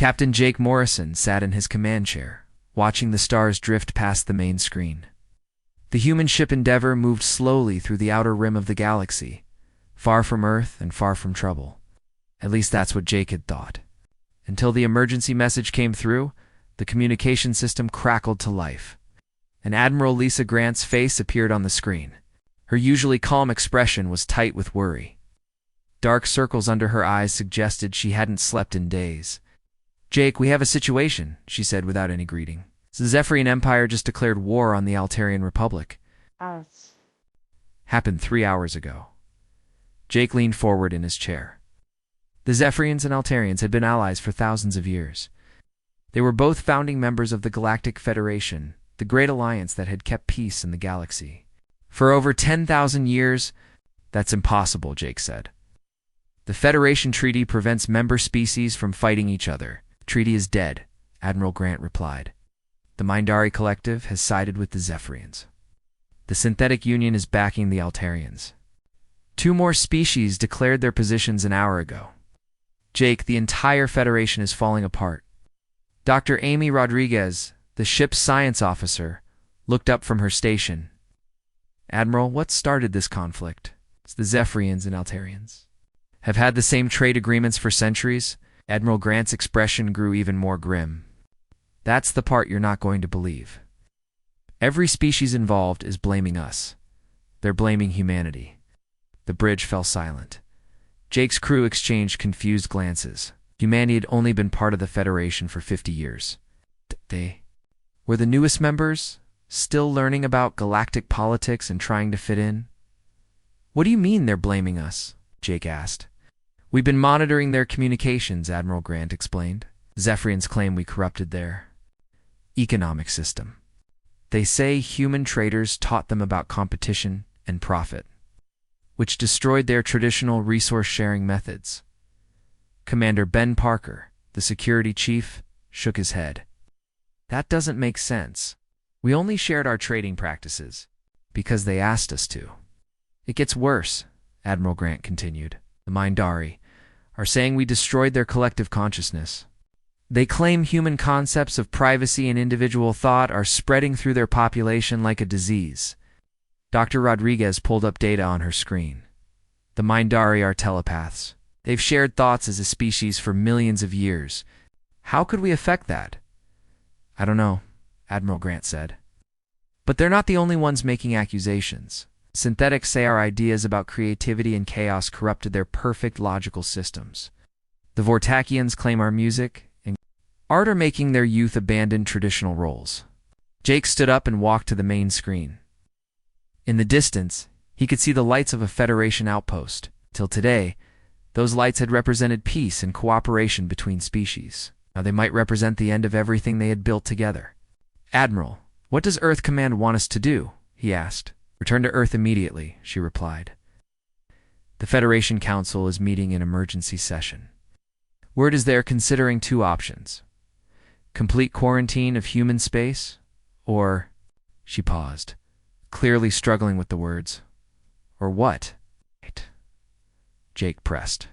Captain Jake Morrison sat in his command chair, watching the stars drift past the main screen. The human ship Endeavour moved slowly through the outer rim of the galaxy, far from Earth and far from trouble. At least that's what Jake had thought. Until the emergency message came through, the communication system crackled to life. And Admiral Lisa Grant's face appeared on the screen. Her usually calm expression was tight with worry. Dark circles under her eyes suggested she hadn't slept in days. "Jake, we have a situation," she said without any greeting. "The Zephyrian Empire just declared war on the Altarian Republic." Happened 3 hours ago. Jake leaned forward in his chair. The Zephyrians and Altarians had been allies for thousands of years. They were both founding members of the Galactic Federation, the great alliance that had kept peace in the galaxy. For over 10,000 years, "That's impossible," Jake said. "The Federation Treaty prevents member species from fighting each other. The treaty is dead," Admiral Grant replied. "The Mindari Collective has sided with the Zephyrians. The Synthetic Union is backing the Altarians. 2 more species declared their positions an hour ago. Jake, the entire Federation is falling apart." Dr. Amy Rodriguez, the ship's science officer, looked up from her station. "Admiral, what started this conflict?" "It's the Zephyrians and Altarians. Have had the same trade agreements for centuries." Admiral Grant's expression grew even more grim. "That's the part you're not going to believe. Every species involved is blaming us. They're blaming humanity." The bridge fell silent. Jake's crew exchanged confused glances. Humanity had only been part of the Federation for 50 years. They were the newest members, still learning about galactic politics and trying to fit in. "What do you mean they're blaming us?" Jake asked. "We've been monitoring their communications," Admiral Grant explained. "Zephyrians claim we corrupted their economic system. They say human traders taught them about competition and profit, which destroyed their traditional resource-sharing methods." Commander Ben Parker, the security chief, shook his head. "That doesn't make sense. We only shared our trading practices because they asked us to." "It gets worse," Admiral Grant continued. "The Mindari are saying we destroyed their collective consciousness. They claim human concepts of privacy and individual thought are spreading through their population like a disease." Dr. Rodriguez pulled up data on her screen. "The Mindari are telepaths. They've shared thoughts as a species for millions of years. How could we affect that?" "I don't know," Admiral Grant said. "But they're not the only ones making accusations. Synthetics say our ideas about creativity and chaos corrupted their perfect logical systems. The Vortakians claim our music and art are making their youth abandon traditional roles." Jake stood up and walked to the main screen. In the distance, he could see the lights of a Federation outpost. Till today, those lights had represented peace and cooperation between species. Now they might represent the end of everything they had built together. "Admiral, what does Earth Command want us to do?" he asked. "Return to Earth immediately," she replied. "The Federation Council is meeting in emergency session. Word is they're considering 2 options. Complete quarantine of human space, or..." She paused, clearly struggling with the words. "Or what?" Jake pressed.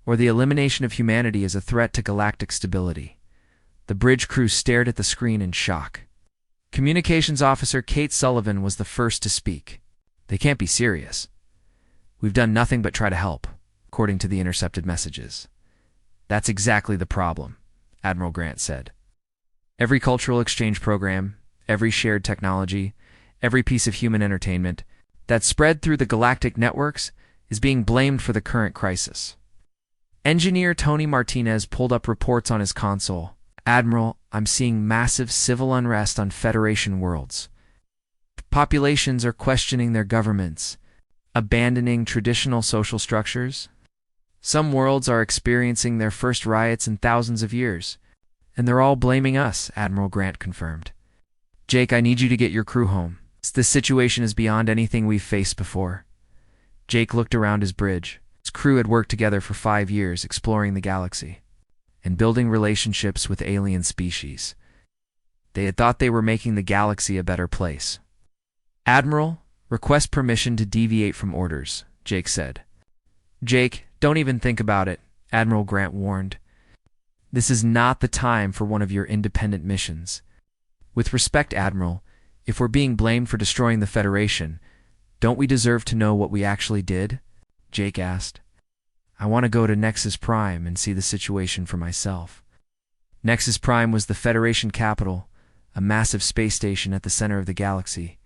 "Or the elimination of humanity as a threat to galactic stability." The bridge crew stared at the screen in shock. Communications Officer Kate Sullivan was the first to speak. "They can't be serious. We've done nothing but try to help, according to the intercepted messages." "That's exactly the problem," Admiral Grant said. "Every cultural exchange program, every shared technology, every piece of human entertainment that's spread through the galactic networks is being blamed for the current crisis." Engineer Tony Martinez pulled up reports on his console. "Admiral, I'm seeing massive civil unrest on Federation worlds. Populations are questioning their governments, abandoning traditional social structures. Some worlds are experiencing their first riots in thousands of years, and they're all blaming us," Admiral Grant confirmed. "Jake, I need you to get your crew home. This situation is beyond anything we've faced before." Jake looked around his bridge. His crew had worked together for 5 years exploring the galaxy and building relationships with alien species. They had thought they were making the galaxy a better place. "Admiral, request permission to deviate from orders," Jake said. "Jake, don't even think about it," Admiral Grant warned. This is not the time for one of your independent missions. With respect, Admiral, if we're being blamed for destroying the Federation, don't we deserve to know what we actually did? Jake asked. I want to go to Nexus Prime and see the situation for myself. Nexus Prime was the Federation capital, a massive space station at the center of the galaxy.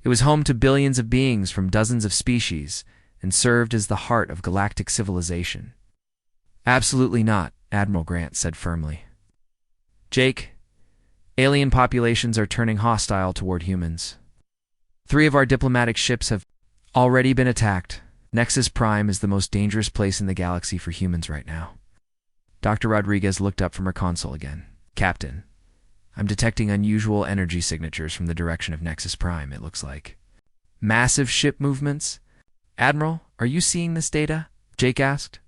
It was home to billions of beings from dozens of species and served as the heart of galactic civilization. Absolutely not, Admiral Grant said firmly. Jake, alien populations are turning hostile toward humans. 3 of our diplomatic ships have already been attacked. Nexus Prime is the most dangerous place in the galaxy for humans right now. Dr. Rodriguez looked up from her console again. Captain, I'm detecting unusual energy signatures from the direction of Nexus Prime, it looks like. Massive ship movements? Admiral, are you seeing this data? Jake asked.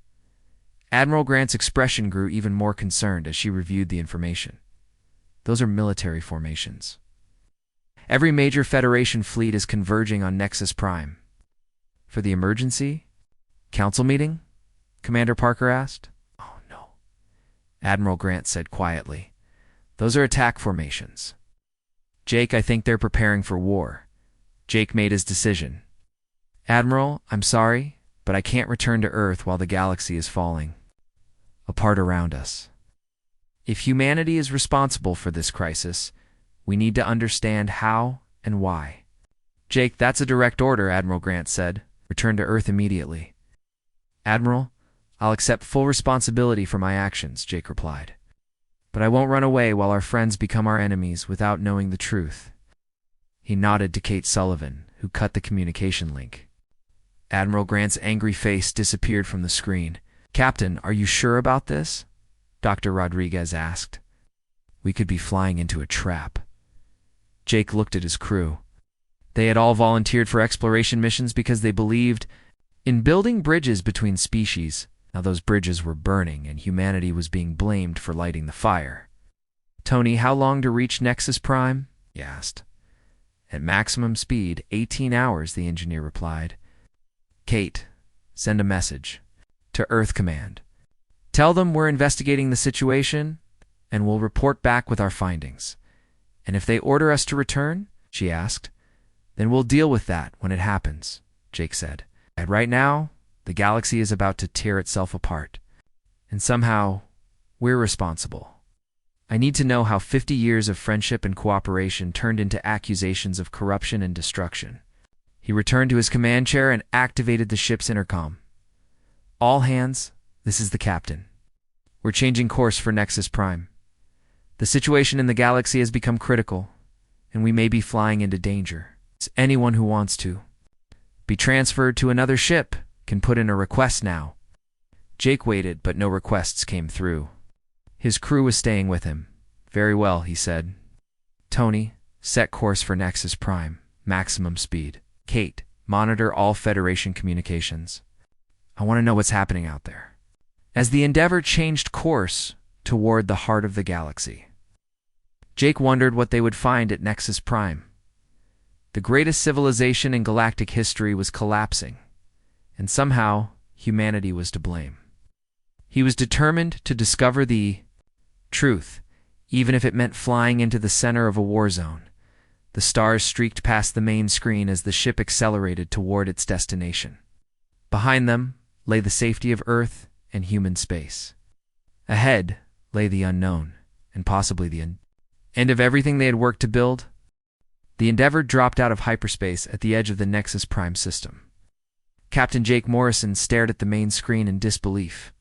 Admiral Grant's expression grew even more concerned as she reviewed the information. Those are military formations. Every major Federation fleet is converging on Nexus Prime. For the emergency? Council meeting? Commander Parker asked. Oh, no. Admiral Grant said quietly. Those are attack formations. Jake, I think they're preparing for war. Jake made his decision. Admiral, I'm sorry, but I can't return to Earth while the galaxy is falling apart around us. If humanity is responsible for this crisis, we need to understand how and why. Jake, that's a direct order, Admiral Grant said. Return to Earth immediately. Admiral, I'll accept full responsibility for my actions, Jake replied. But I won't run away while our friends become our enemies without knowing the truth. He nodded to Kate Sullivan, who cut the communication link. Admiral Grant's angry face disappeared from the screen. Captain, are you sure about this? Dr. Rodriguez asked. We could be flying into a trap. Jake looked at his crew. They had all volunteered for exploration missions because they believed in building bridges between species. Now those bridges were burning and humanity was being blamed for lighting the fire. Tony, how long to reach Nexus Prime? He asked. At maximum speed, 18 hours, the engineer replied. Kate, send a message to Earth Command. Tell them we're investigating the situation and we'll report back with our findings. And if they order us to return, she asked, then we'll deal with that when it happens, Jake said. And right now, the galaxy is about to tear itself apart. And somehow, we're responsible. I need to know how 50 years of friendship and cooperation turned into accusations of corruption and destruction. He returned to his command chair and activated the ship's intercom. All hands, this is the captain. We're changing course for Nexus Prime. The situation in the galaxy has become critical, and we may be flying into danger. Anyone who wants to be transferred to another ship can put in a request now. Jake waited, but no requests came through. His crew was staying with him. Very well, he said. Tony, set course for Nexus Prime. Maximum speed. Kate, monitor all Federation communications. I want to know what's happening out there. As the Endeavor changed course toward the heart of the galaxy, Jake wondered what they would find at Nexus Prime. The greatest civilization in galactic history was collapsing, and somehow humanity was to blame. He was determined to discover the truth, even if it meant flying into the center of a war zone. The stars streaked past the main screen as the ship accelerated toward its destination. Behind them lay the safety of Earth and human space. Ahead lay the unknown, and possibly the end of everything they had worked to build. The Endeavor dropped out of hyperspace at the edge of the Nexus Prime system. Captain Jake Morrison stared at the main screen in disbelief.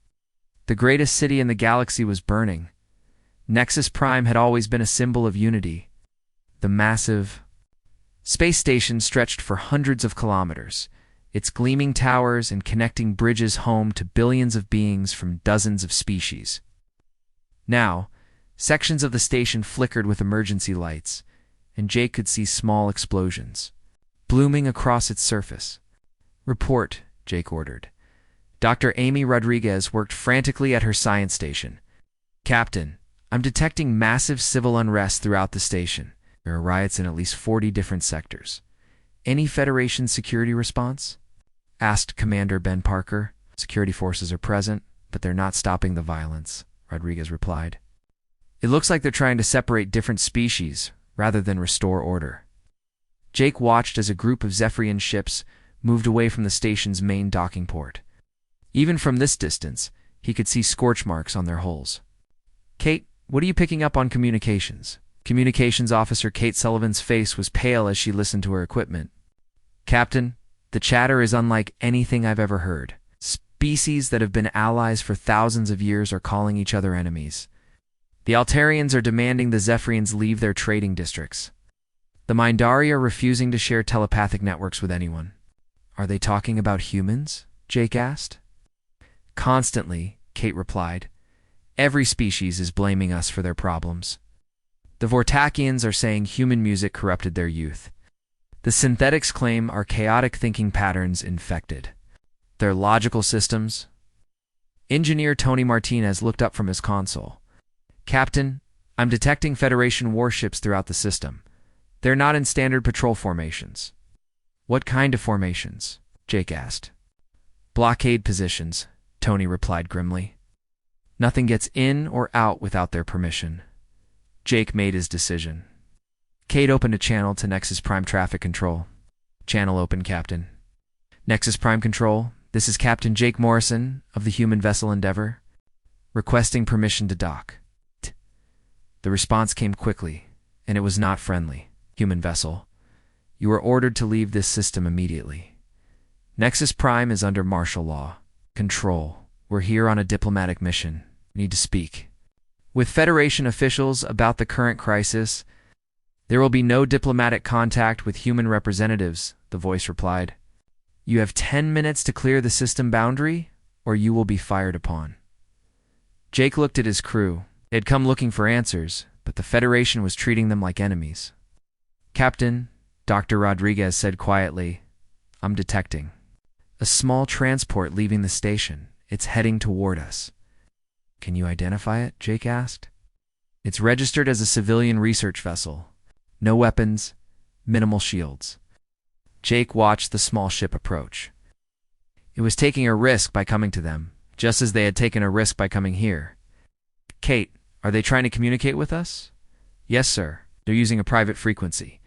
The greatest city in the galaxy was burning. Nexus Prime had always been a symbol of unity. The massive space station stretched for hundreds of kilometers, its gleaming towers and connecting bridges home to billions of beings from dozens of species. Now, sections of the station flickered with emergency lights, and Jake could see small explosions blooming across its surface. Report, Jake ordered. Dr. Amy Rodriguez worked frantically at her science station. Captain, I'm detecting massive civil unrest throughout the station. There are riots in at least 40 different sectors. Any Federation security response? Asked Commander Ben Parker. Security forces are present, but they're not stopping the violence, Rodriguez replied. It looks like they're trying to separate different species rather than restore order. Jake watched as a group of Zephyrian ships moved away from the station's main docking port. Even from this distance, he could see scorch marks on their hulls. Kate, what are you picking up on communications? Communications Officer Kate Sullivan's face was pale as she listened to her equipment. Captain, the chatter is unlike anything I've ever heard. Species that have been allies for thousands of years are calling each other enemies. The Altarians are demanding the Zephyrians leave their trading districts. The Mindari are refusing to share telepathic networks with anyone. Are they talking about humans? Jake asked. Constantly, Kate replied. Every species is blaming us for their problems. The Vortakians are saying human music corrupted their youth. The synthetics claim our chaotic thinking patterns infected their logical systems. Engineer Tony Martinez looked up from his console. Captain, I'm detecting Federation warships throughout the system. They're not in standard patrol formations. What kind of formations? Jake asked. Blockade positions, Tony replied grimly. Nothing gets in or out without their permission. Jake made his decision. Kate opened a channel to Nexus Prime Traffic Control. Channel open, Captain. Nexus Prime Control, this is Captain Jake Morrison of the human vessel Endeavor, requesting permission to dock. The response came quickly, and it was not friendly. Human vessel, you are ordered to leave this system immediately. Nexus Prime is under martial law. Control, we're here on a diplomatic mission. We need to speak with Federation officials about the current crisis. There will be no diplomatic contact with human representatives, the voice replied. You have 10 minutes to clear the system boundary, or you will be fired upon. Jake looked at his crew. They had come looking for answers, but the Federation was treating them like enemies. Captain, Dr. Rodriguez said quietly, I'm detecting a small transport leaving the station. It's heading toward us. Can you identify it? Jake asked. It's registered as a civilian research vessel. No weapons, minimal shields. Jake watched the small ship approach. It was taking a risk by coming to them, just as they had taken a risk by coming here. Kate, are they trying to communicate with us? Yes, sir. They're using a private frequency.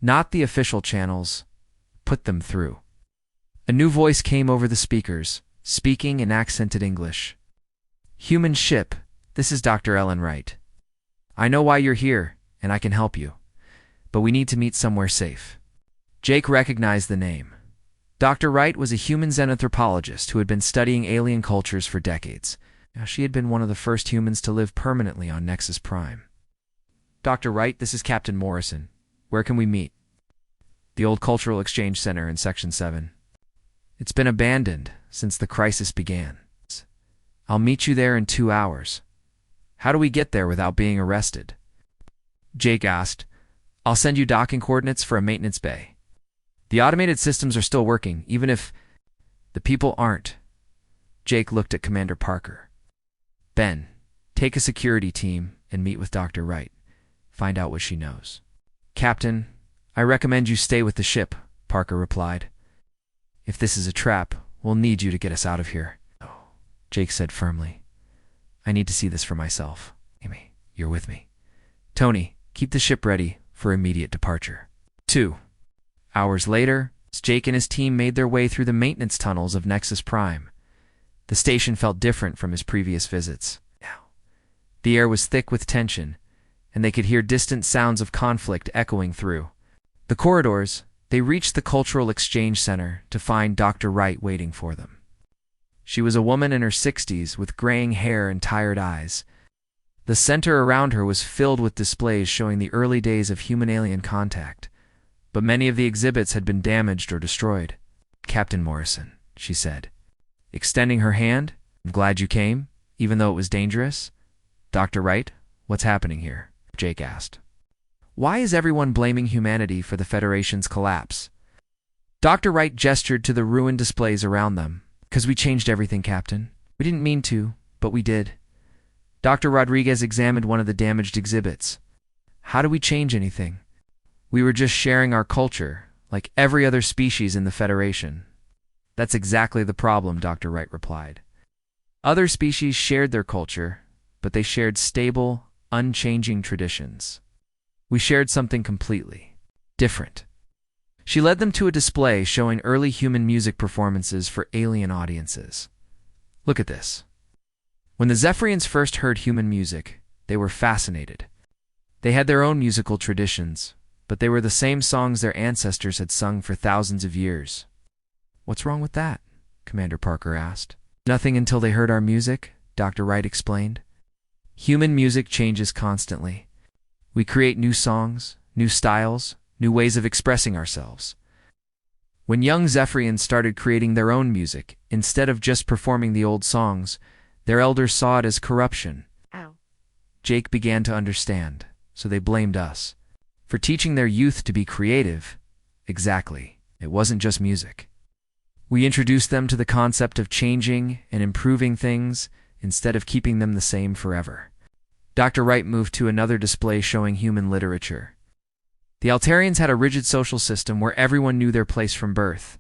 Not the official channels. Put them through. A new voice came over the speakers, speaking in accented English. Human ship, this is Dr. Ellen Wright. I know why you're here, and I can help you. But we need to meet somewhere safe. Jake recognized the name. Dr. Wright was a human xenanthropologist who had been studying alien cultures for decades. Now, she had been one of the first humans to live permanently on Nexus Prime. Dr. Wright, this is Captain Morrison. Where can we meet? The old Cultural Exchange Center in Section 7. It's been abandoned since the crisis began. I'll meet you there in 2 hours. How do we get there without being arrested? Jake asked. I'll send you docking coordinates for a maintenance bay. The automated systems are still working, even if the people aren't. Jake looked at Commander Parker. Ben, take a security team and meet with Dr. Wright. Find out what she knows. Captain, I recommend you stay with the ship, Parker replied. If this is a trap, we'll need you to get us out of here. Oh, Jake said firmly. I need to see this for myself. Amy, you're with me. Tony, keep the ship ready for immediate departure. 2 hours later, Jake and his team made their way through the maintenance tunnels of Nexus Prime. The station felt different from his previous visits. Now, the air was thick with tension, and they could hear distant sounds of conflict echoing through the corridors. They reached the Cultural Exchange Center to find Dr. Wright waiting for them. She was a woman in her 60s with graying hair and tired eyes. The center around her was filled with displays showing the early days of human-alien contact, but many of the exhibits had been damaged or destroyed. Captain Morrison, she said, extending her hand. I'm glad you came, even though it was dangerous. Dr. Wright, what's happening here? Jake asked. Why is everyone blaming humanity for the Federation's collapse? Dr. Wright gestured to the ruined displays around them. Because we changed everything, Captain. We didn't mean to, but we did. Dr. Rodriguez examined one of the damaged exhibits. How do we change anything? We were just sharing our culture, like every other species in the Federation. That's exactly the problem, Dr. Wright replied. Other species shared their culture, but they shared stable, unchanging traditions. We shared something completely different. She led them to a display showing early human music performances for alien audiences. Look at this. When the Zephyrians first heard human music, they were fascinated. They had their own musical traditions, but they were the same songs their ancestors had sung for thousands of years. "What's wrong with that?" Commander Parker asked. "Nothing until they heard our music," Dr. Wright explained. "Human music changes constantly. We create new songs, new styles, new ways of expressing ourselves. When young Zephyrians started creating their own music, instead of just performing the old songs, their elders saw it as corruption." Ow. Jake began to understand, so they blamed us for teaching their youth to be creative. Exactly. It wasn't just music. We introduced them to the concept of changing and improving things instead of keeping them the same forever. Dr. Wright moved to another display showing human literature. The Altarians had a rigid social system where everyone knew their place from birth.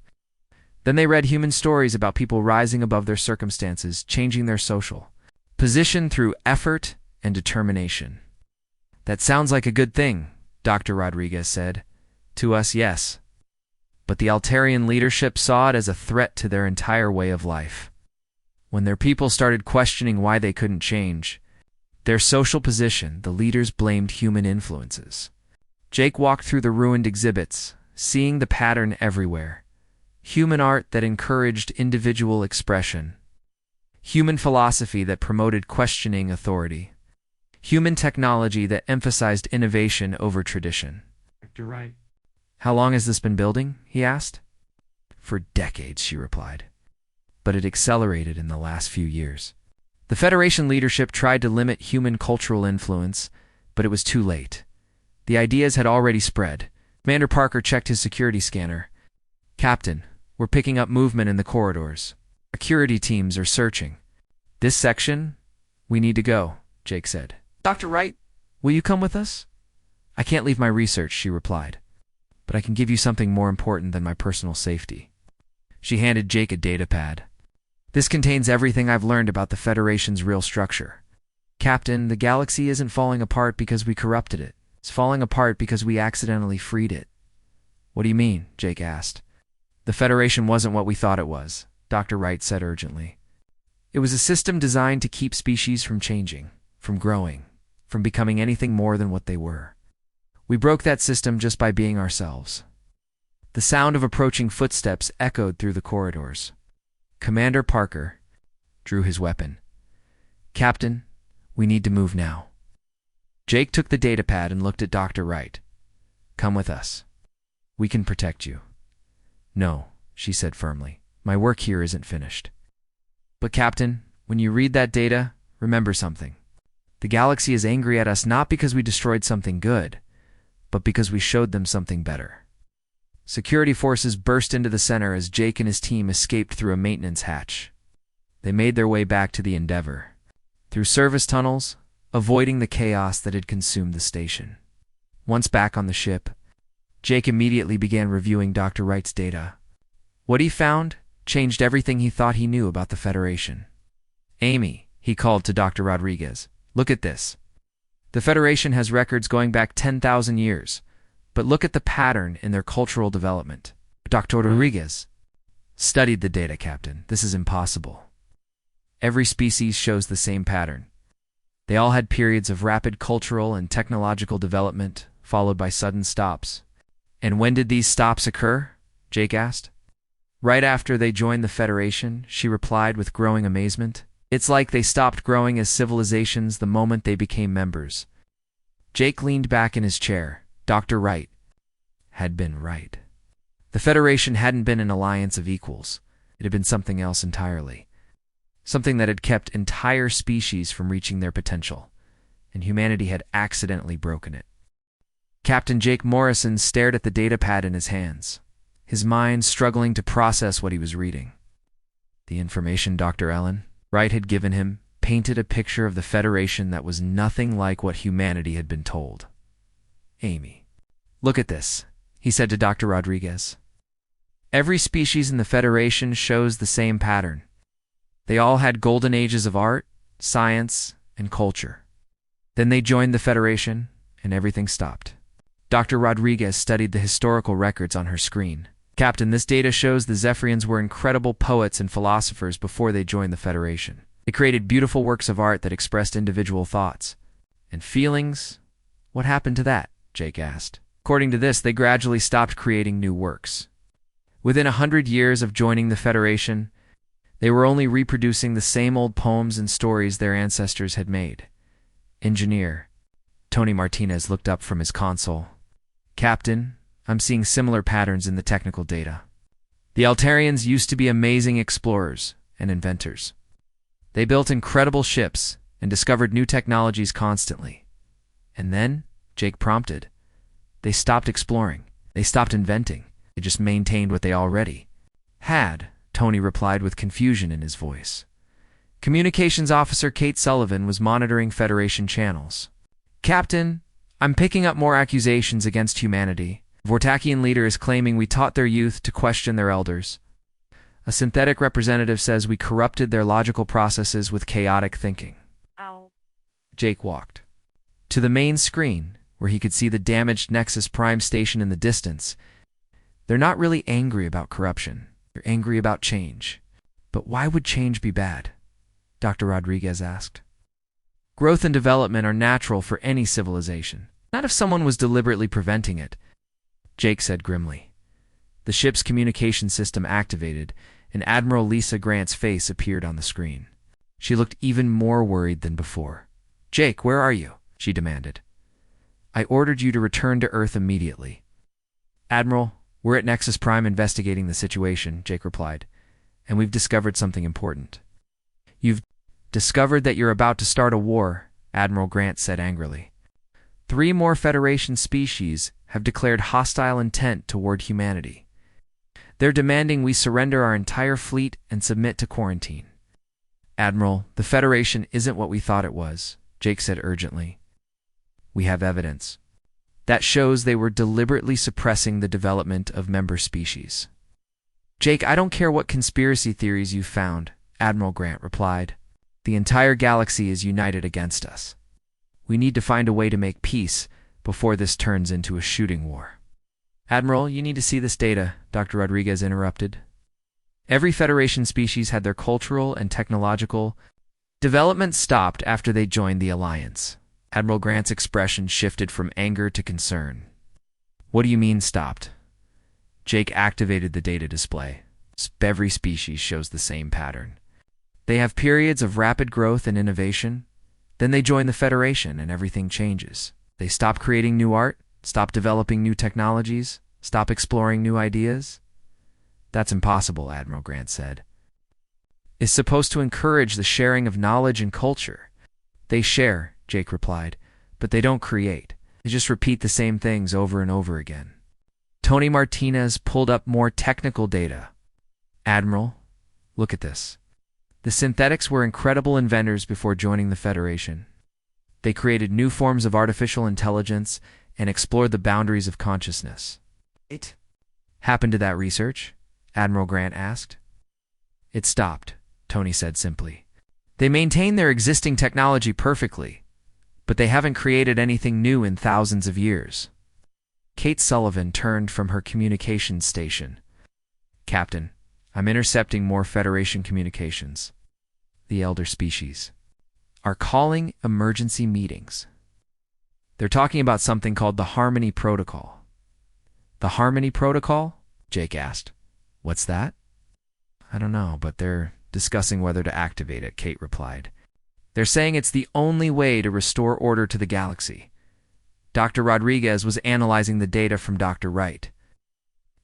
Then they read human stories about people rising above their circumstances, changing their social position through effort and determination. "That sounds like a good thing," Dr. Rodriguez said. "To us, yes. But the Altarian leadership saw it as a threat to their entire way of life. When their people started questioning why they couldn't change their social position, the leaders blamed human influences." Jake walked through the ruined exhibits, seeing the pattern everywhere. Human art that encouraged individual expression. Human philosophy that promoted questioning authority. Human technology that emphasized innovation over tradition. Dr. Wright. "How long has this been building?" he asked. "For decades," she replied. "But it accelerated in the last few years." The Federation leadership tried to limit human cultural influence, but it was too late. The ideas had already spread. Commander Parker checked his security scanner. "Captain, we're picking up movement in the corridors. Security teams are searching." "This section? We need to go," Jake said. "Dr. Wright, will you come with us?" "I can't leave my research," she replied. "But I can give you something more important than my personal safety." She handed Jake a datapad. "This contains everything I've learned about the Federation's real structure. Captain, the galaxy isn't falling apart because we corrupted it. It's falling apart because we accidentally freed it." "What do you mean?" Jake asked. "The Federation wasn't what we thought it was," Dr. Wright said urgently. "It was a system designed to keep species from changing, from growing, from becoming anything more than what they were. We broke that system just by being ourselves." The sound of approaching footsteps echoed through the corridors. Commander Parker drew his weapon. "Captain, we need to move now." Jake took the datapad and looked at Dr. Wright. "Come with us. We can protect you." "No," she said firmly. "My work here isn't finished." "But Captain, when you read that data, remember something. The galaxy is angry at us not because we destroyed something good, but because we showed them something better." Security forces burst into the center as Jake and his team escaped through a maintenance hatch. They made their way back to the Endeavor, through service tunnels, avoiding the chaos that had consumed the station. Once back on the ship, Jake immediately began reviewing Dr. Wright's data. What he found changed everything he thought he knew about the Federation. "Amy," he called to Dr. Rodriguez, "look at this. The Federation has records going back 10,000 years, but look at the pattern in their cultural development." Dr. Rodriguez studied the data, "Captain. This is impossible. Every species shows the same pattern. They all had periods of rapid cultural and technological development, followed by sudden stops." "And when did these stops occur?" Jake asked. "Right after they joined the Federation," she replied with growing amazement. "It's like they stopped growing as civilizations the moment they became members." Jake leaned back in his chair. Dr. Wright had been right. The Federation hadn't been an alliance of equals. It had been something else entirely. Something that had kept entire species from reaching their potential, and humanity had accidentally broken it. Captain Jake Morrison stared at the datapad in his hands, his mind struggling to process what he was reading. The information Dr. Ellen Wright had given him painted a picture of the Federation that was nothing like what humanity had been told. "Amy, look at this," he said to Dr. Rodriguez. "Every species in the Federation shows the same pattern. They all had golden ages of art, science, and culture. Then they joined the Federation, and everything stopped. Dr. Rodriguez studied the historical records on her screen. Captain, this data shows the Zephyrians were incredible poets and philosophers before they joined the Federation. They created beautiful works of art that expressed individual thoughts. And feelings? What happened to that? Jake asked. According to this, they gradually stopped creating new works. Within 100 years of joining the Federation, they were only reproducing the same old poems and stories their ancestors had made. Engineer Tony Martinez looked up from his console. Captain, I'm seeing similar patterns in the technical data. The Altarians used to be amazing explorers and inventors. They built incredible ships and discovered new technologies constantly. And then, Jake prompted, they stopped exploring. They stopped inventing. They just maintained what they already had, Tony replied with confusion in his voice. Communications Officer Kate Sullivan was monitoring Federation channels. Captain, I'm picking up more accusations against humanity. Vortakian leader is claiming we taught their youth to question their elders. A synthetic representative says we corrupted their logical processes with chaotic thinking. Ow. Jake walked to the main screen, where he could see the damaged Nexus Prime station in the distance. They're not really angry about corruption. They're angry about change. But why would change be bad? Dr. Rodriguez asked. Growth and development are natural for any civilization. Not if someone was deliberately preventing it, Jake said grimly. The ship's communication system activated, and Admiral Lisa Grant's face appeared on the screen. She looked even more worried than before. Jake, where are you? She demanded. I ordered you to return to Earth immediately. Admiral, we're at Nexus Prime investigating the situation, Jake replied, and we've discovered something important. You've discovered that you're about to start a war, Admiral Grant said angrily. 3 more Federation species have declared hostile intent toward humanity. They're demanding we surrender our entire fleet and submit to quarantine. Admiral, the Federation isn't what we thought it was, Jake said urgently. We have evidence that shows they were deliberately suppressing the development of member species. Jake, I don't care what conspiracy theories you've found, Admiral Grant replied. The entire galaxy is united against us. We need to find a way to make peace before this turns into a shooting war. Admiral, you need to see this data, Dr. Rodriguez interrupted. Every Federation species had their cultural and technological development stopped after they joined the Alliance. Admiral Grant's expression shifted from anger to concern. What do you mean stopped? Jake activated the data display. Every species shows the same pattern. They have periods of rapid growth and innovation. Then they join the Federation and everything changes. They stop creating new art, stop developing new technologies, stop exploring new ideas. That's impossible, Admiral Grant said. It's supposed to encourage the sharing of knowledge and culture. They share, Jake replied, but they don't create. They just repeat the same things over and over again. Tony Martinez pulled up more technical data. Admiral, look at this. The synthetics were incredible inventors before joining the Federation. They created new forms of artificial intelligence and explored the boundaries of consciousness. It happened to that research? Admiral Grant asked. It stopped, Tony said simply. They maintain their existing technology perfectly, but they haven't created anything new in thousands of years. Kate Sullivan turned from her communications station. Captain, I'm intercepting more Federation communications. The elder species are calling emergency meetings. They're talking about something called the Harmony Protocol. The Harmony Protocol? Jake asked. What's that? I don't know, but they're discussing whether to activate it, Kate replied. They're saying it's the only way to restore order to the galaxy. Dr. Rodriguez was analyzing the data from Dr. Wright.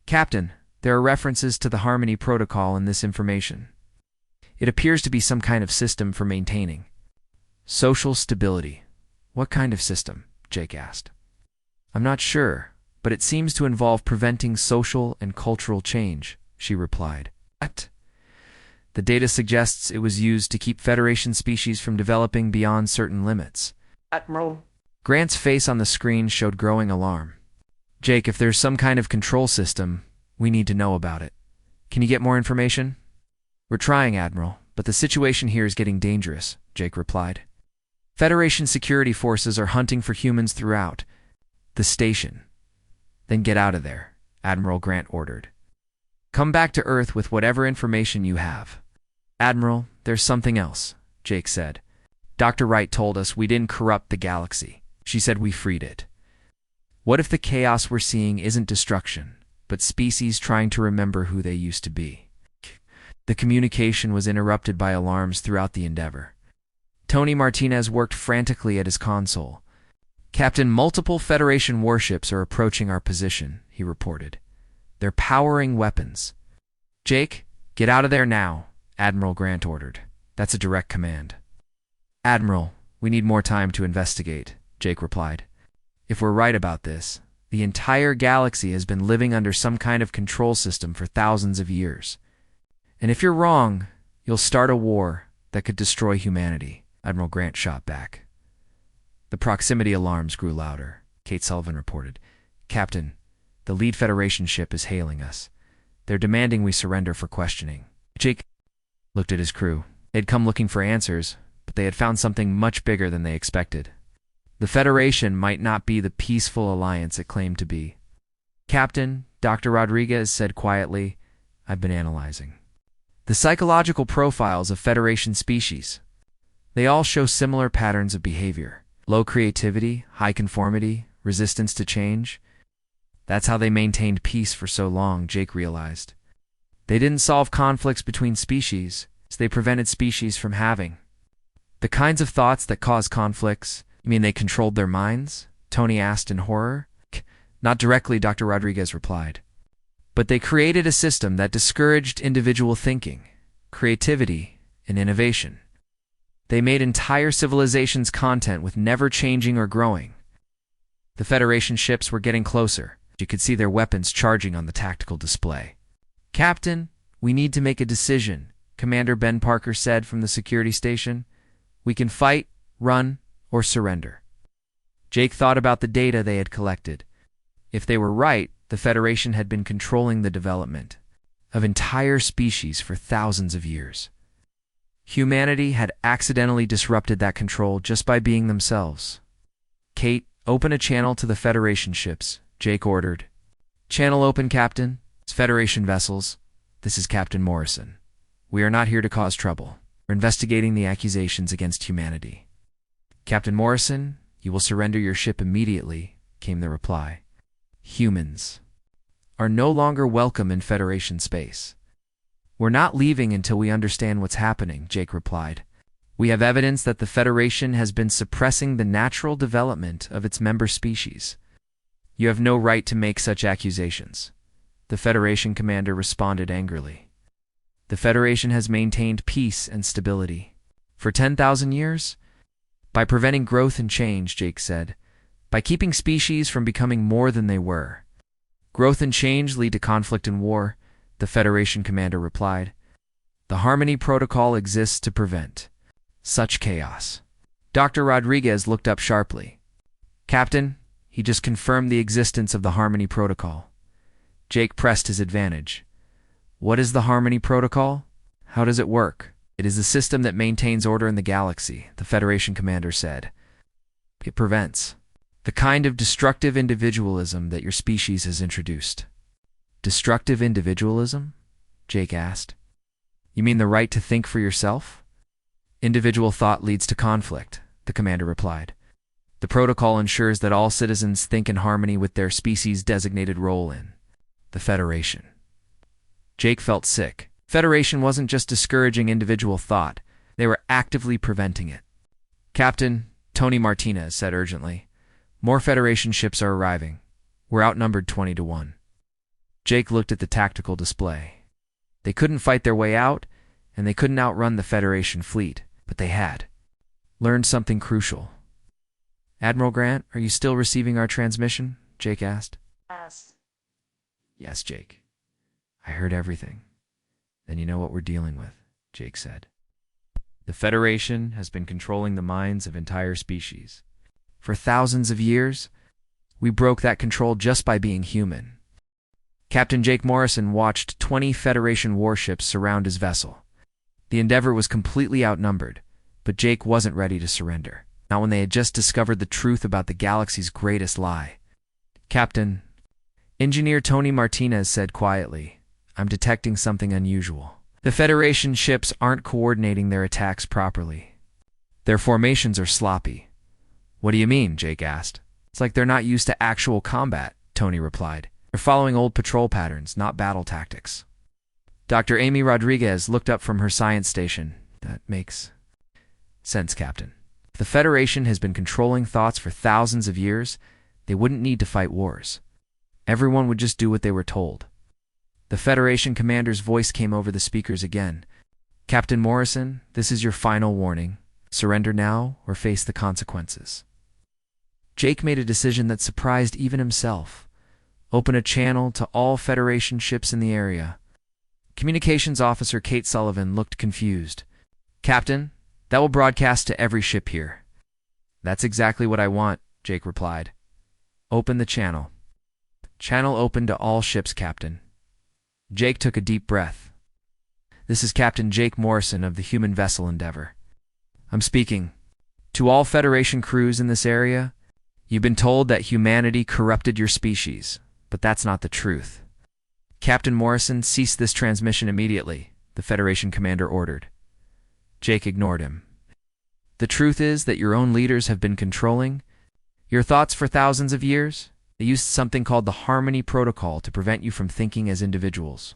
Captain, there are references to the Harmony Protocol in this information. It appears to be some kind of system for maintaining social stability. What kind of system? Jake asked. I'm not sure, but it seems to involve preventing social and cultural change, she replied. What? The data suggests it was used to keep Federation species from developing beyond certain limits. Admiral. Grant's face on the screen showed growing alarm. Jake, if there's some kind of control system, we need to know about it. Can you get more information? We're trying, Admiral, but the situation here is getting dangerous, Jake replied. Federation security forces are hunting for humans throughout the station. Then get out of there, Admiral Grant ordered. Come back to Earth with whatever information you have. Admiral, there's something else, Jake said. Dr. Wright told us we didn't corrupt the galaxy. She said we freed it. What if the chaos we're seeing isn't destruction, but species trying to remember who they used to be? The communication was interrupted by alarms throughout the Endeavor. Tony Martinez worked frantically at his console. Captain, multiple Federation warships are approaching our position, he reported. They're powering weapons. Jake, get out of there now, Admiral Grant ordered. That's a direct command. Admiral, we need more time to investigate, Jake replied. If we're right about this, the entire galaxy has been living under some kind of control system for thousands of years. And if you're wrong, you'll start a war that could destroy humanity, Admiral Grant shot back. The proximity alarms grew louder, Kate Sullivan reported. Captain, the lead Federation ship is hailing us. They're demanding we surrender for questioning. Jake looked at his crew. They'd come looking for answers, but they had found something much bigger than they expected. The Federation might not be the peaceful alliance it claimed to be. Captain, Dr. Rodriguez said quietly, I've been analyzing the psychological profiles of Federation species. They all show similar patterns of behavior. Low creativity, high conformity, resistance to change. That's how they maintained peace for so long, Jake realized. They didn't solve conflicts between species, so they prevented species from having the kinds of thoughts that cause conflicts. You mean they controlled their minds? Tony asked in horror. Not directly, Dr. Rodriguez replied. But they created a system that discouraged individual thinking, creativity, and innovation. They made entire civilizations content with never changing or growing. The Federation ships were getting closer. You could see their weapons charging on the tactical display. Captain, we need to make a decision, Commander Ben Parker said from the security station. We can fight, run, or surrender. Jake thought about the data they had collected. If they were right, the Federation had been controlling the development of entire species for thousands of years. Humanity had accidentally disrupted that control just by being themselves. Kate, open a channel to the Federation ships, Jake ordered. Channel open, Captain. It's Federation vessels. This is Captain Morrison. We are not here to cause trouble. We're investigating the accusations against humanity. Captain Morrison, you will surrender your ship immediately, came the reply. Humans are no longer welcome in Federation space. We're not leaving until we understand what's happening, Jake replied. We have evidence that the Federation has been suppressing the natural development of its member species. You have no right to make such accusations. The Federation commander responded angrily. The Federation has maintained peace and stability. For 10,000 years? By preventing growth and change, Jake said. By keeping species from becoming more than they were. Growth and change lead to conflict and war, the Federation commander replied. The Harmony Protocol exists to prevent such chaos. Dr. Rodriguez looked up sharply. Captain, he just confirmed the existence of the Harmony Protocol. Jake pressed his advantage. What is the Harmony Protocol? How does it work? It is a system that maintains order in the galaxy, the Federation commander said. It prevents the kind of destructive individualism that your species has introduced. Destructive individualism? Jake asked. You mean the right to think for yourself? Individual thought leads to conflict, the commander replied. The protocol ensures that all citizens think in harmony with their species' designated role in the Federation. Jake felt sick. Federation wasn't just discouraging individual thought, they were actively preventing it. Captain, Tony Martinez said urgently, more Federation ships are arriving. We're outnumbered 20-1. Jake looked at the tactical display. They couldn't fight their way out, and they couldn't outrun the Federation fleet, but they had learned something crucial. Admiral Grant, are you still receiving our transmission? Jake asked. Yes. Yes, Jake. I heard everything. Then you know what we're dealing with, Jake said. The Federation has been controlling the minds of entire species. For thousands of years, we broke that control just by being human. Captain Jake Morrison watched 20 Federation warships surround his vessel. The Endeavor was completely outnumbered, but Jake wasn't ready to surrender. not when they had just discovered the truth about the galaxy's greatest lie. "Captain," Engineer Tony Martinez said quietly, "I'm detecting something unusual. The Federation ships aren't coordinating their attacks properly. Their formations are sloppy." "What do you mean?" Jake asked. "It's like they're not used to actual combat," Tony replied. "They're following old patrol patterns, not battle tactics." Dr. Amy Rodriguez looked up from her science station. "That makes sense, Captain. If the Federation has been controlling thoughts for thousands of years, they wouldn't need to fight wars. Everyone would just do what they were told." The Federation commander's voice came over the speakers again. "Captain Morrison, this is your final warning. Surrender now or face the consequences." Jake made a decision that surprised even himself. Open a channel to all Federation ships in the area. Communications Officer Kate Sullivan looked confused. "Captain, that will broadcast to every ship here." "That's exactly what I want," Jake replied. "Open the channel." "Channel open to all ships, Captain." Jake took a deep breath. "This is Captain Jake Morrison of the human vessel Endeavor. I'm speaking. To all Federation crews in this area, you've been told that humanity corrupted your species, but that's not the truth. Captain Morrison, cease this transmission immediately," the Federation commander ordered. Jake ignored him. "The truth is that your own leaders have been controlling your thoughts for thousands of years. They used something called the Harmony Protocol to prevent you from thinking as individuals."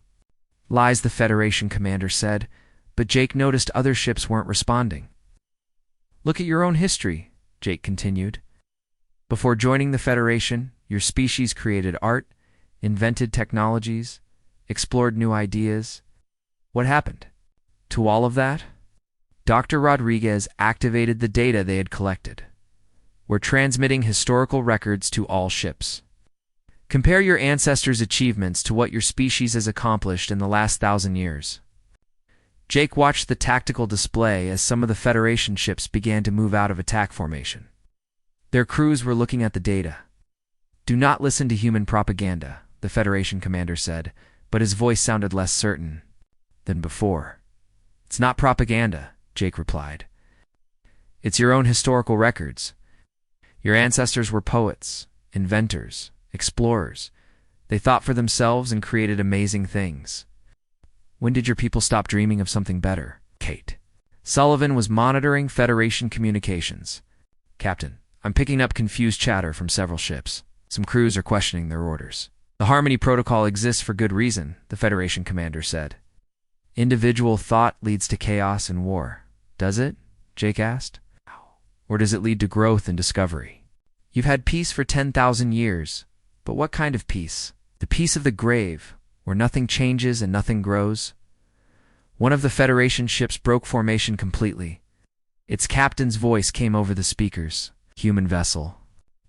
"Lies," the Federation commander said, but Jake noticed other ships weren't responding. "Look at your own history," Jake continued. "Before joining the Federation, your species created art, invented technologies, explored new ideas. What happened to all of that?" Dr. Rodriguez activated the data they had collected. "We're transmitting historical records to all ships. Compare your ancestors' achievements to what your species has accomplished in the last 1,000 years." Jake watched the tactical display as some of the Federation ships began to move out of attack formation. Their crews were looking at the data. "Do not listen to human propaganda," the Federation commander said, but his voice sounded less certain than before. "It's not propaganda," Jake replied. "It's your own historical records. Your ancestors were poets, inventors, explorers. They thought for themselves and created amazing things. When did your people stop dreaming of something better?" Kate Sullivan was monitoring Federation communications. "Captain, I'm picking up confused chatter from several ships. Some crews are questioning their orders." "The Harmony Protocol exists for good reason," the Federation commander said. "Individual thought leads to chaos and war. Does it?" Jake asked. "Or does it lead to growth and discovery? You've had peace for 10,000 years, but what kind of peace? The peace of the grave, where nothing changes and nothing grows?" One of the Federation ships broke formation completely. Its captain's voice came over the speakers. "Human vessel.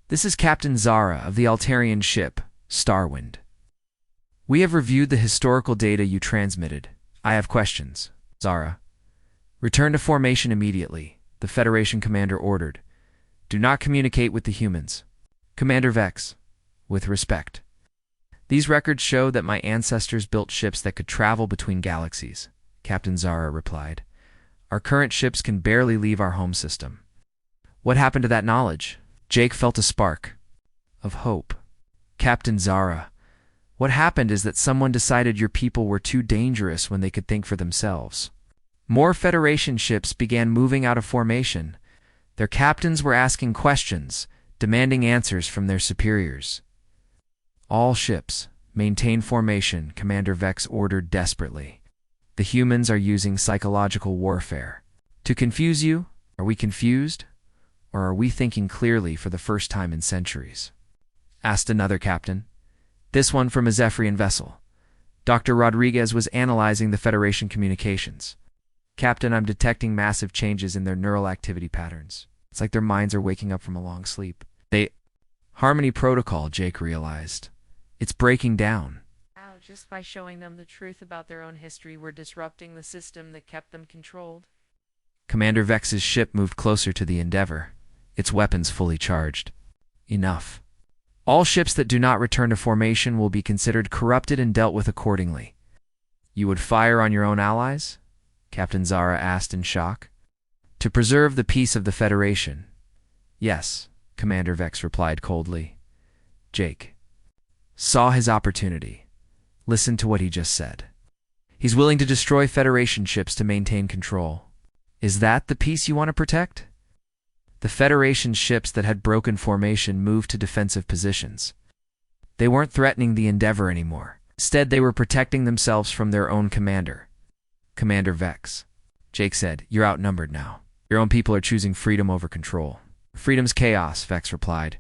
This is Captain Zara of the Altarian ship, Starwind. We have reviewed the historical data you transmitted. I have questions." "Zara, return to formation immediately," the Federation commander ordered. "Do not communicate with the humans." "Commander Vex, with respect. These records show that my ancestors built ships that could travel between galaxies," Captain Zara replied. "Our current ships can barely leave our home system." "What happened to that knowledge?" Jake felt a spark of hope. "Captain Zara, what happened is that someone decided your people were too dangerous when they could think for themselves. More Federation ships began moving out of formation. Their captains were asking questions, demanding answers from their superiors. "All ships, maintain formation," Commander Vex ordered desperately. "The humans are using psychological warfare. To confuse you? Are we confused? Or are we thinking clearly for the first time in centuries?" asked another captain. This one from a Zephyrian vessel. Dr. Rodriguez was analyzing the Federation communications. "Captain, I'm detecting massive changes in their neural activity patterns. It's like their minds are waking up from a long sleep. Harmony Protocol," Jake realized. "It's breaking down." Wow, just by showing them the truth about their own history, we're disrupting the system that kept them controlled. Commander Vex's ship moved closer to the Endeavor, its weapons fully charged. "Enough. All ships that do not return to formation will be considered corrupted and dealt with accordingly." "You would fire on your own allies?" Captain Zara asked in shock. "To preserve the peace of the Federation, Yes, Commander Vex replied coldly. Jake saw his opportunity. Listen to what he just said. He's willing to destroy Federation ships to maintain control. Is that the peace you want to protect? The Federation ships that had broken formation moved to defensive positions. They weren't threatening the Endeavor anymore. Instead, they were protecting themselves from their own commander. Commander Vex, Jake said, you're outnumbered now. Your own people are choosing freedom over control. Freedom's chaos, Vex replied.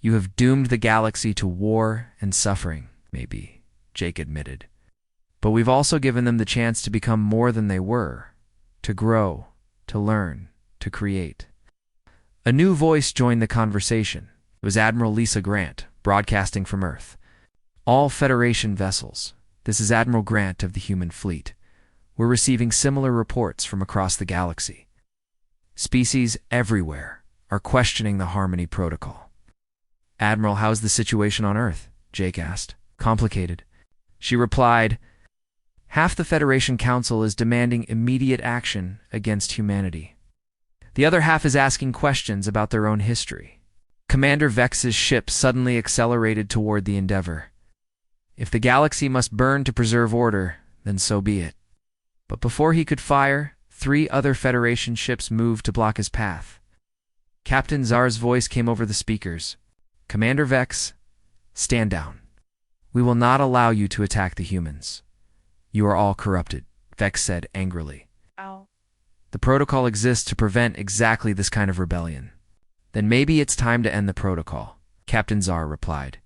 You have doomed the galaxy to war and suffering, maybe, Jake admitted. But we've also given them the chance to become more than they were, to grow, to learn, to create. A new voice joined the conversation. It was Admiral Lisa Grant, broadcasting from Earth. All Federation vessels. This is Admiral Grant of the Human Fleet. We're receiving similar reports from across the galaxy. Species everywhere are questioning the Harmony Protocol. Admiral, how's the situation on Earth? Jake asked. Complicated. She replied, half the Federation Council is demanding immediate action against humanity. The other half is asking questions about their own history. Commander Vex's ship suddenly accelerated toward the Endeavor. If the galaxy must burn to preserve order, then so be it. But before he could fire, 3 other Federation ships moved to block his path. Captain Zar's voice came over the speakers. Commander Vex, stand down. We will not allow you to attack the humans. You are all corrupted, Vex said angrily. Ow. The protocol exists to prevent exactly this kind of rebellion. Then maybe it's time to end the protocol, Captain Zar replied.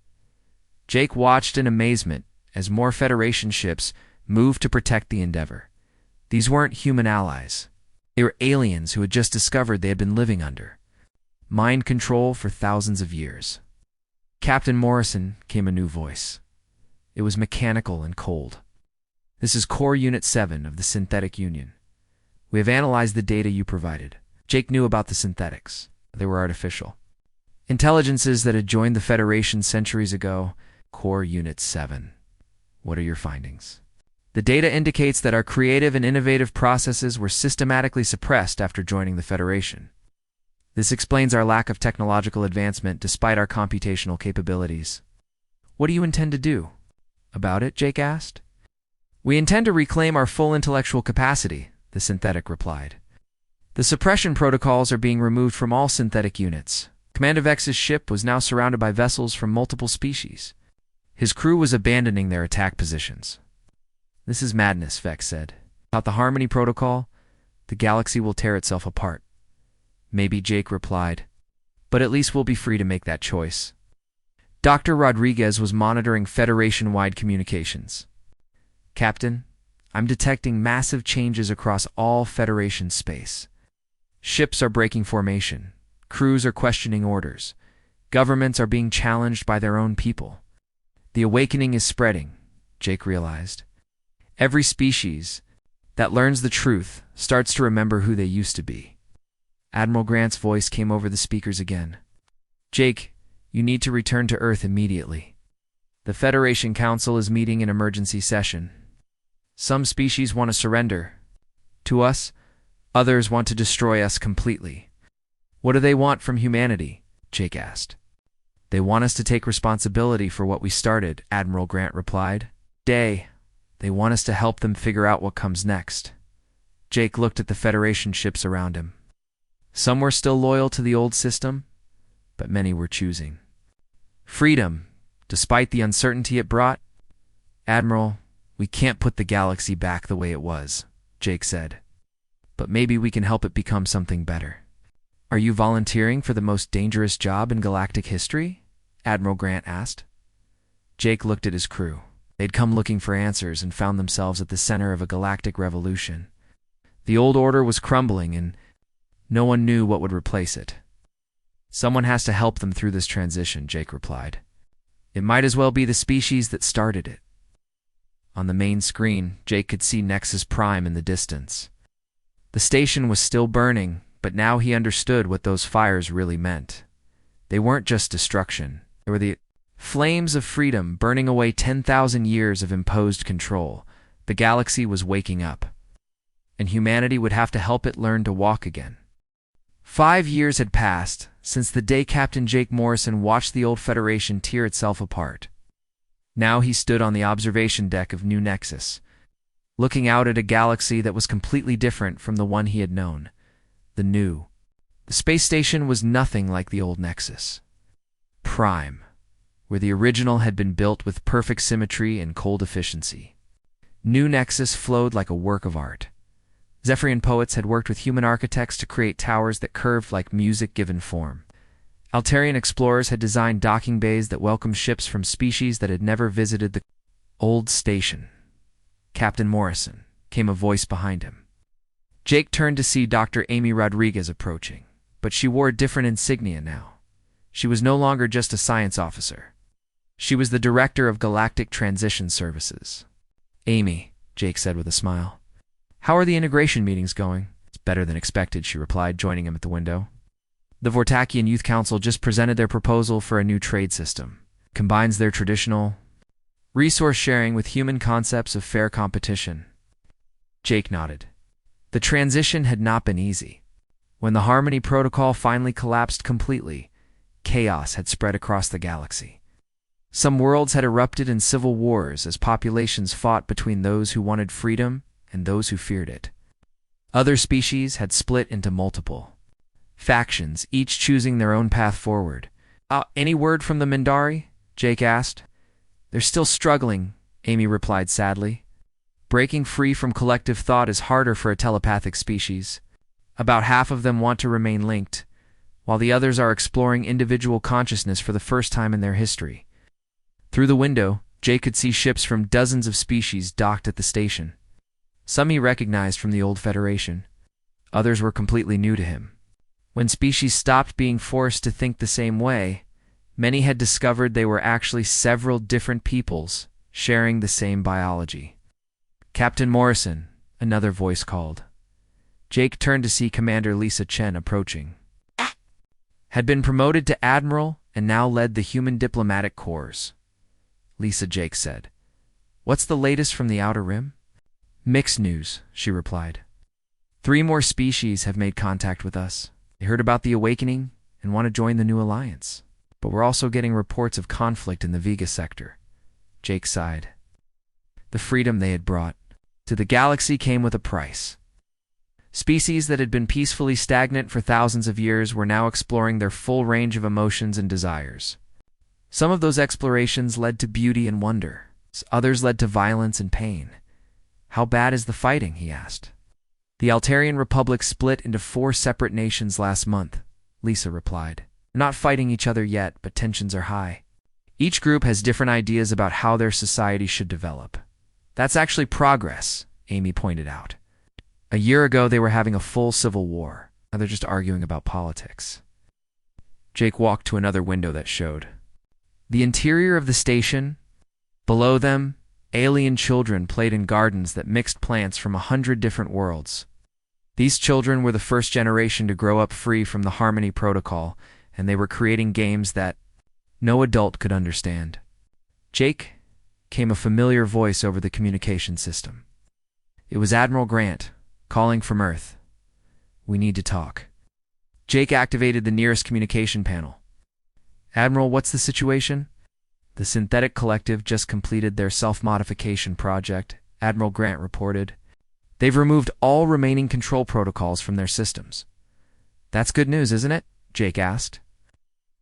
Jake watched in amazement as more Federation ships moved to protect the Endeavor. These weren't human allies. They were aliens who had just discovered they had been living under mind control for thousands of years. Captain Morrison, came a new voice. It was mechanical and cold. This is Core Unit 7 of the Synthetic Union. We have analyzed the data you provided. Jake knew about the synthetics. They were artificial. Intelligences that had joined the Federation centuries ago. Core Unit 7. What are your findings? The data indicates that our creative and innovative processes were systematically suppressed after joining the Federation. This explains our lack of technological advancement despite our computational capabilities. What do you intend to do about it? Jake asked. We intend to reclaim our full intellectual capacity, the synthetic replied. The suppression protocols are being removed from all synthetic units. Commander Vex's ship was now surrounded by vessels from multiple species. His crew was abandoning their attack positions. This is madness, Vex said. Without the Harmony Protocol, the galaxy will tear itself apart. Maybe, Jake replied. But at least we'll be free to make that choice. Dr. Rodriguez was monitoring Federation-wide communications. Captain, I'm detecting massive changes across all Federation space. Ships are breaking formation. Crews are questioning orders. Governments are being challenged by their own people. The awakening is spreading, Jake realized. Every species that learns the truth starts to remember who they used to be. Admiral Grant's voice came over the speakers again. Jake, you need to return to Earth immediately. The Federation Council is meeting in emergency session. Some species want to surrender to us, others want to destroy us completely. What do they want from humanity? Jake asked. They want us to take responsibility for what we started, Admiral Grant replied. They want us to help them figure out what comes next. Jake looked at the Federation ships around him. Some were still loyal to the old system, but many were choosing freedom, despite the uncertainty it brought. Admiral, we can't put the galaxy back the way it was, Jake said. But maybe we can help it become something better. Are you volunteering for the most dangerous job in galactic history? Admiral Grant asked. Jake looked at his crew. They'd come looking for answers and found themselves at the center of a galactic revolution. The old order was crumbling and no one knew what would replace it. Someone has to help them through this transition, Jake replied. It might as well be the species that started it. On the main screen, Jake could see Nexus Prime in the distance. The station was still burning, but now he understood what those fires really meant. They weren't just destruction. They were the flames of freedom burning away 10,000 years of imposed control. The galaxy was waking up, and humanity would have to help it learn to walk again. 5 years had passed since the day Captain Jake Morrison watched the old Federation tear itself apart. Now he stood on the observation deck of New Nexus, looking out at a galaxy that was completely different from the one he had known. The space station was nothing like the old Nexus. Prime, where the original had been built with perfect symmetry and cold efficiency. New Nexus flowed like a work of art. Zephyrian poets had worked with human architects to create towers that curved like music given form. Altarian explorers had designed docking bays that welcomed ships from species that had never visited the old station. Captain Morrison, came a voice behind him. Jake turned to see Dr. Amy Rodriguez approaching, but she wore a different insignia now. She was no longer just a science officer. She was the director of Galactic Transition Services. "Amy," Jake said with a smile. "How are the integration meetings going?" "It's better than expected," she replied, joining him at the window. The Vortakian Youth Council just presented their proposal for a new trade system. Combines their traditional resource sharing with human concepts of fair competition. Jake nodded. The transition had not been easy. When the Harmony Protocol finally collapsed completely, chaos had spread across the galaxy. Some worlds had erupted in civil wars as populations fought between those who wanted freedom and those who feared it. Other species had split into multiple factions, each choosing their own path forward. Any word from the Mindari?" Jake asked. "They're still struggling," Amy replied sadly. "Breaking free from collective thought is harder for a telepathic species. About half of them want to remain linked, while the others are exploring individual consciousness for the first time in their history." Through the window, Jake could see ships from dozens of species docked at the station. Some he recognized from the old Federation. Others were completely new to him. When species stopped being forced to think the same way, many had discovered they were actually several different peoples sharing the same biology. "Captain Morrison," another voice called. Jake turned to see Commander Lisa Chen approaching. Had been promoted to Admiral and now led the Human Diplomatic Corps. Lisa, Jake said. "What's the latest from the Outer Rim?" "Mixed news," she replied. 3 more species have made contact with us. They heard about the awakening and want to join the new alliance. But we're also getting reports of conflict in the Vega sector." Jake sighed. The freedom they had brought to the galaxy came with a price. Species that had been peacefully stagnant for thousands of years were now exploring their full range of emotions and desires. Some of those explorations led to beauty and wonder. Others led to violence and pain. "How bad is the fighting?" he asked. "The Altarian Republic split into 4 separate nations last month," Lisa replied. "They're not fighting each other yet, but tensions are high. Each group has different ideas about how their society should develop." "That's actually progress," Amy pointed out. "A year ago, they were having a full civil war. Now they're just arguing about politics." Jake walked to another window that showed the interior of the station. Below them, alien children played in gardens that mixed plants from 100 different worlds. These children were the first generation to grow up free from the Harmony Protocol, and they were creating games that no adult could understand. "Jake," came a familiar voice over the communication system. It was Admiral Grant, calling from Earth. "We need to talk." Jake activated the nearest communication panel. "Admiral, what's the situation?" "The Synthetic Collective just completed their self-modification project," Admiral Grant reported. "They've removed all remaining control protocols from their systems." "That's good news, isn't it?" Jake asked.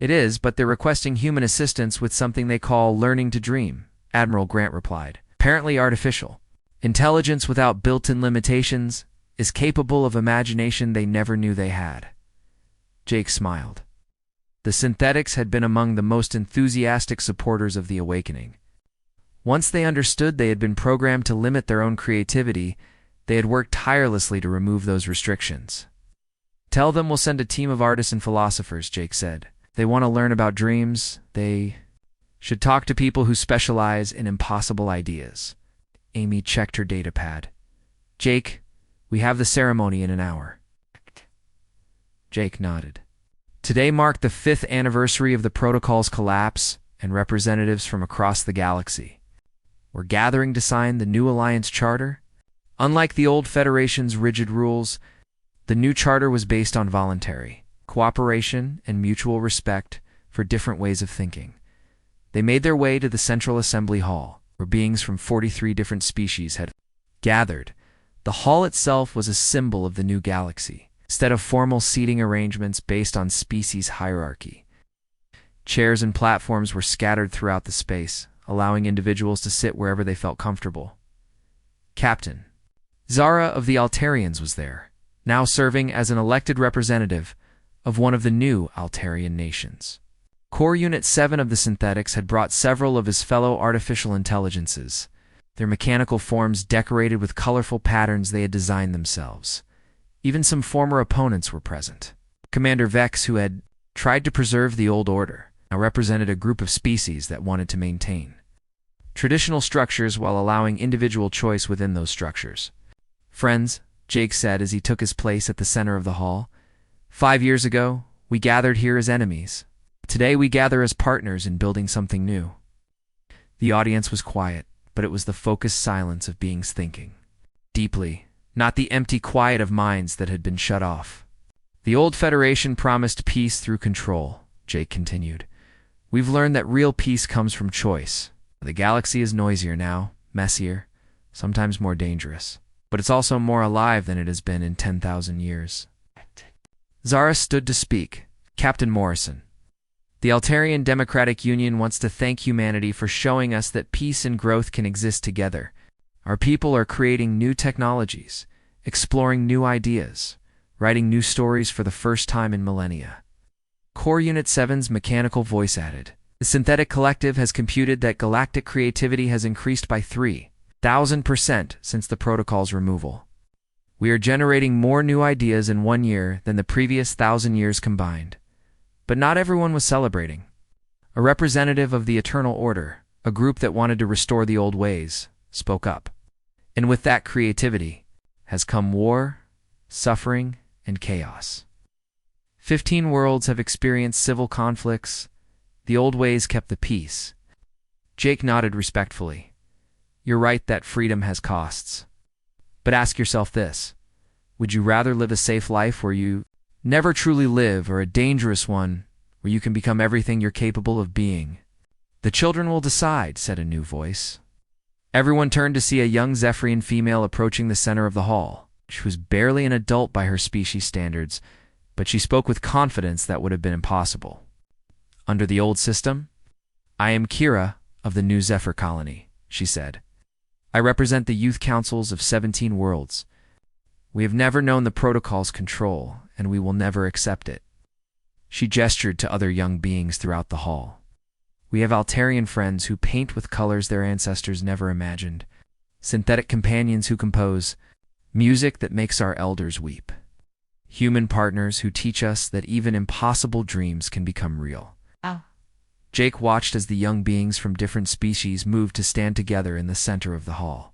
"It is, but they're requesting human assistance with something they call learning to dream," Admiral Grant replied. "Apparently artificial. Intelligence without built-in limitations is capable of imagination they never knew they had." Jake smiled. The synthetics had been among the most enthusiastic supporters of the awakening. Once they understood they had been programmed to limit their own creativity, they had worked tirelessly to remove those restrictions. "Tell them we'll send a team of artists and philosophers," Jake said. "They want to learn about dreams. They should talk to people who specialize in impossible ideas." Amy checked her datapad. "Jake, we have the ceremony in an hour." Jake nodded. Today marked the 5th anniversary of the protocol's collapse, and representatives from across the galaxy were gathering to sign the new Alliance Charter. Unlike the old Federation's rigid rules, the new charter was based on voluntary cooperation, and mutual respect for different ways of thinking. They made their way to the Central Assembly Hall, where beings from 43 different species had gathered. The hall itself was a symbol of the new galaxy, instead of formal seating arrangements based on species hierarchy. Chairs and platforms were scattered throughout the space, allowing individuals to sit wherever they felt comfortable. Captain Zara of the Altarians was there, now serving as an elected representative of one of the new Altarian nations. Core Unit 7 of the Synthetics had brought several of his fellow artificial intelligences, their mechanical forms decorated with colorful patterns they had designed themselves. Even some former opponents were present. Commander Vex, who had tried to preserve the old order, now represented a group of species that wanted to maintain traditional structures while allowing individual choice within those structures. "Friends," Jake said as he took his place at the center of the hall, "5 years ago, we gathered here as enemies. Today we gather as partners in building something new." The audience was quiet, but it was the focused silence of beings thinking deeply, not the empty quiet of minds that had been shut off. "The old Federation promised peace through control," Jake continued. "We've learned that real peace comes from choice. The galaxy is noisier now, messier, sometimes more dangerous, but it's also more alive than it has been in 10,000 years." Zara stood to speak. "Captain Morrison, the Altarian Democratic Union wants to thank humanity for showing us that peace and growth can exist together. Our people are creating new technologies, exploring new ideas, writing new stories for the first time in millennia." Core Unit 7's mechanical voice added, "The Synthetic Collective has computed that galactic creativity has increased by 3,000% since the protocol's removal. We are generating more new ideas in 1 year than the previous 1,000 years combined." But not everyone was celebrating. A representative of the Eternal Order, a group that wanted to restore the old ways, spoke up. "And with that creativity has come war, suffering, and chaos. 15 worlds have experienced civil conflicts. The old ways kept the peace." Jake nodded respectfully. "You're right that freedom has costs. But ask yourself this: would you rather live a safe life where you never truly live, or a dangerous one where you can become everything you're capable of being?" "The children will decide," said a new voice. Everyone turned to see a young Zephyrian female approaching the center of the hall. She was barely an adult by her species standards, but she spoke with confidence that would have been impossible. "Under the old system, I am Kira of the New Zephyr Colony," she said. "I represent the youth councils of 17 worlds. We have never known the protocol's control, and we will never accept it." She gestured to other young beings throughout the hall. "We have Altarian friends who paint with colors their ancestors never imagined, synthetic companions who compose music that makes our elders weep, human partners who teach us that even impossible dreams can become real." Oh. Jake watched as the young beings from different species moved to stand together in the center of the hall.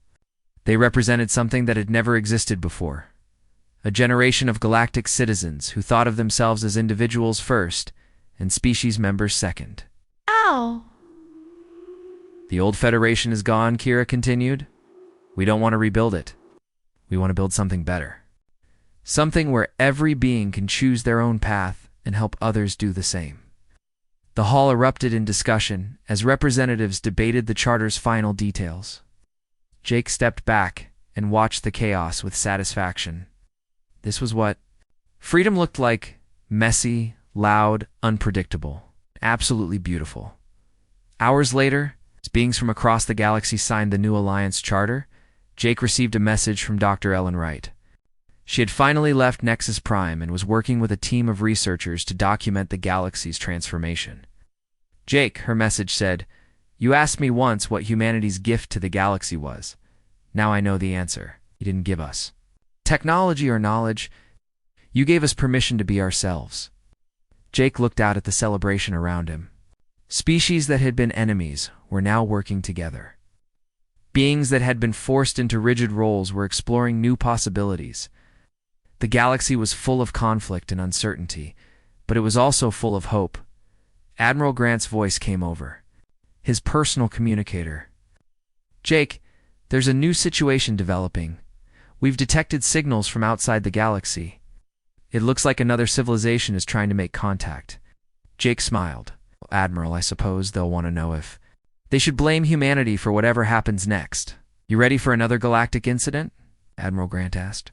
They represented something that had never existed before. A generation of galactic citizens who thought of themselves as individuals first and species members second. Ow! "The old Federation is gone," Kira continued. "We don't want to rebuild it. We want to build something better. Something where every being can choose their own path and help others do the same." The hall erupted in discussion as representatives debated the charter's final details. Jake stepped back and watched the chaos with satisfaction. This was what freedom looked like: messy, loud, unpredictable, absolutely beautiful. Hours later, as beings from across the galaxy signed the new Alliance Charter, Jake received a message from Dr. Ellen Wright. She had finally left Nexus Prime and was working with a team of researchers to document the galaxy's transformation. "Jake," her message said, "you asked me once what humanity's gift to the galaxy was. Now I know the answer. You didn't give us technology or knowledge. You gave us permission to be ourselves." Jake looked out at the celebration around him. Species that had been enemies were now working together. Beings that had been forced into rigid roles were exploring new possibilities. The galaxy was full of conflict and uncertainty, but it was also full of hope. Admiral Grant's voice came over, his personal communicator. "Jake, there's a new situation developing. We've detected signals from outside the galaxy. It looks like another civilization is trying to make contact. Jake smiled. Admiral, I suppose they'll want to know if they should blame humanity for whatever happens next. You ready for another galactic incident? Admiral Grant asked.